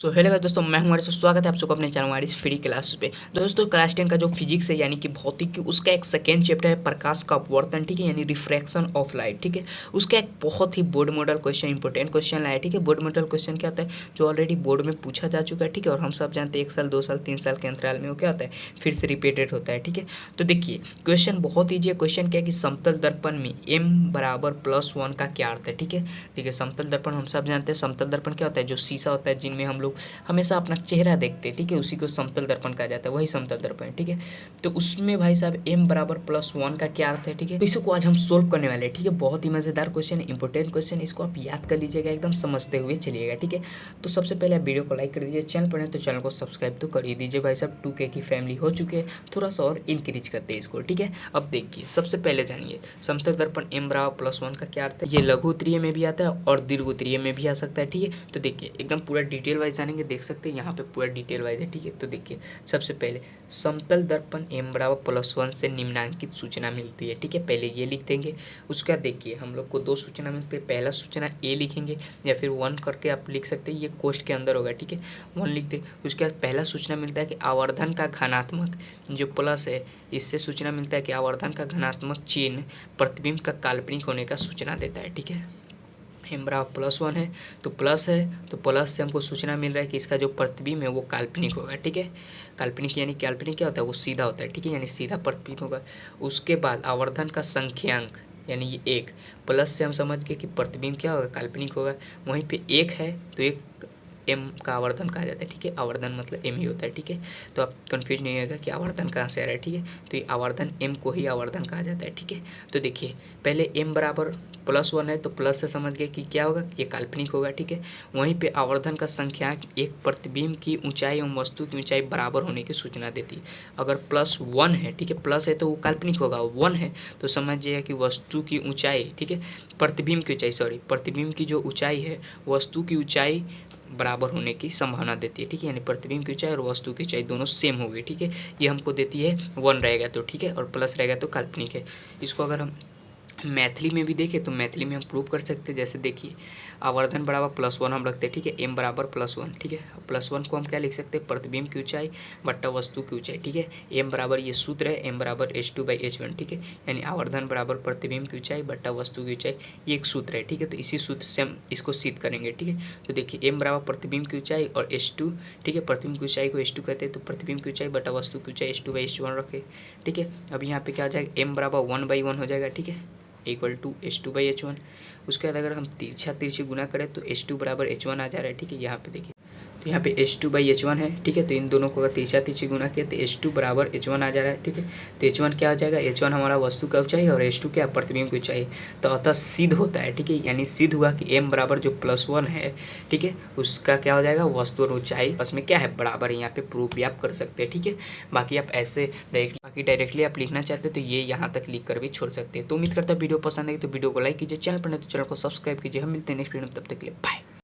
So hello guys दोस्तों, मैं हमारे से स्वागत है आप सबको अपने चैनल हमारी फ्री क्लास पे। दोस्तों क्लास 10 का जो फिजिक्स है यानी कि भौतिकी, उसका एक सेकेंड चैप्टर है प्रकाश का अपवर्तन, ठीक है, यानी रिफ्रैक्शन ऑफ लाइट, ठीक है। उसका एक बहुत ही board model question, important question लाया, ठीक है। बोर्ड मॉडल क्वेश्चन क्या होता है, जो ऑलरेडी बोर्ड में पूछा जा चुका है, ठीक है, और हम सब जानते हैं 1 साल 2 साल 3 साल के अंतराल में वो क्या होता है, फिर से रिपीटेड होता है, ठीक है। तो देखिए क्वेश्चन बहुत ईजी है। क्वेश्चन क्या है कि समतल दर्पण में m बराबर +1 का क्या अर्थ है, ठीक है। देखिए समतल दर्पण हम सब जानते हैं, समतल दर्पण क्या होता है, जो शीशा होता है जिनमें हम लोग हमेशा अपना चेहरा देखते हैं, ठीक है, उसी को समतल दर्पण कहा जाता है, वही समतल दर्पण है, ठीक है। तो उसमें भाई साहब m बराबर +1 का क्या अर्थ है, ठीक है। तो इसी को आज हम सोल्व करने वाले हैं, ठीक है। बहुत ही मजेदार क्वेश्चन है, इंपॉर्टेंट क्वेश्चन, इसको आप याद कर लीजिएगा, एकदम समझते हुए चलिएगा, ठीक है। तो सबसे पहले आप वीडियो को लाइक कर दीजिए, चैनल पर है तो चैनल को सब्सक्राइब तो कर ही दीजिए भाई साहब। 2K की फैमिली हो चुके हैं, थोड़ा सा और इंक्रीज करते हैं इसको, ठीक है। अब देखिए सबसे पहले जानिए समतल दर्पण m बराबर +1 का क्या अर्थ है। ये लघु उत्तरीय में भी आता है और दीर्घ उत्तरीय में भी आ सकता है, ठीक है। तो देखिए एकदम पूरा डिटेल वाइज जानेंगे, देख सकते हैं यहाँ पे पूरा डिटेल वाइज है, ठीक है। तो देखिए सबसे पहले समतल दर्पण m बराबर +1 से निम्नांकित सूचना मिलती है, ठीक है, पहले ये लिख देंगे। उसके बाद देखिए हम लोग को 2 सूचना मिलती है, पहला सूचना a लिखेंगे या फिर 1 करके आप लिख सकते हैं, ये कोष्ठ के अंदर होगा, ठीक है, 1 लिखते। उसके बाद पहला सूचना मिलता है कि आवर्धन का घनात्मक जो प्लस है, इससे सूचना मिलता है कि आवर्धन का घनात्मक चिन्ह प्रतिबिंब का काल्पनिक होने का सूचना देता है, ठीक है। m बराबर +1 है तो प्लस है, तो प्लस से हमको सूचना मिल रहा है कि इसका जो प्रतिबिंब है वो काल्पनिक होगा, ठीक है। काल्पनिक यानी काल्पनिक क्या होता है, वो सीधा होता है, ठीक है, यानी सीधा प्रतिबिंब होगा। उसके बाद आवर्धन का संख्यांक यानी ये 1, प्लस से हम समझ गए कि प्रतिबिंब क्या होगा, काल्पनिक होगा। वहीं पे 1 है तो 1 m का आवर्धन कहा जाता है, ठीक है। आवर्धन मतलब m ही होता है, ठीक है। तो आप कंफ्यूज नहीं होगा कि आवर्धन कहाँ से आ रहा है, ठीक है। तो ये आवर्धन m को ही आवर्धन कहा जाता है, ठीक है। तो देखिए पहले m बराबर +1 है तो प्लस से समझ गए कि क्या होगा, ये काल्पनिक होगा, ठीक है। वहीं पे आवर्धन का संख्यांक एक प्रतिबिंब की ऊंचाई एवं वस्तु की ऊंचाई बराबर होने की सूचना देती है। अगर +1 है, ठीक है, प्लस है तो वो काल्पनिक होगा, 1 है तो समझ जाइए कि वस्तु की ऊंचाई, ठीक है, प्रतिबिंब की ऊंचाई, सॉरी, प्रतिबिंब की जो ऊंचाई है वस्तु की ऊंचाई बराबर होने की संभावना देती है, ठीक है, यानी प्रतिबिंब की ऊंचाई और वस्तु की ऊंचाई दोनों सेम होगी, ठीक है। ये हमको देती है 1 रहेगा तो, ठीक है, और प्लस रहेगा तो काल्पनिक है। इसको अगर हम मैथिली में भी देखें तो मैथिली में हम प्रूव कर सकते हैं। जैसे देखिए आवर्धन बराबर +1 हम रखते हैं, ठीक है, m बराबर +1, ठीक है। +1 को हम क्या लिख सकते हैं, प्रतिबिंब की ऊंचाई बट्टा वस्तु की ऊंचाई, ठीक है। m बराबर ये सूत्र है, m बराबर h2/h1, ठीक है, यानी आवर्धन बराबर प्रतिबिंब की ऊंचाई बट्टा वस्तु की ऊंचाई, ये एक सूत्र है, ठीक है। तो इसी सूत्र से हम इसको सिद्ध करेंगे, ठीक है। तो देखिए m बराबर प्रतिबिंब की ऊंचाई और h2, ठीक है, प्रतिबिंब की ऊंचाई को h2 कहते हैं, तो प्रतिबिंब की ऊंचाई बटा वस्तु की ऊंचाई h2/h1 रखे, ठीक है। अब यहाँ पे क्या हो जाएगा, m बराबर 1/1 हो जाएगा, ठीक है, इक्वल टू h2/h1। उसके बाद अगर हम तिरछा तिरछी गुना करें तो h2 बराबर h1 आ जा रहा है, ठीक है। यहाँ पे देखिए तो यहाँ पे h2/h1 है, ठीक है। तो इन दोनों को अगर तिरछा तिरछी गुना किया तो h2 बराबर h1 आ जा रहा है, ठीक है। तो h1 क्या आ जाएगा, h1 हमारा वस्तु का ऊंचाई और h2 क्या प्रतिबिंब की ऊंचाई, तो अतः सिद्ध होता है, ठीक है। यानी सिद्ध हुआ कि m बराबर जो +1 है, ठीक है, उसका क्या हो जाएगा, वस्तु और ऊंचाई बस में क्या है, बराबर है। यहाँ पे प्रूफ भी आप कर सकते हैं, ठीक है। बाकी आप ऐसे डायरेक्टली आप लिखना चाहते हैं तो ये यहाँ तक लिख कर भी छोड़ सकते हैं। तो उम्मीद करता है वीडियो पसंद आई तो वीडियो को लाइक कीजिए, चैनल पर नहीं तो चैनल को सब्सक्राइब कीजिए। हम मिलते हैं नेक्स्ट वीडियो में, तब तक के लिए बाय।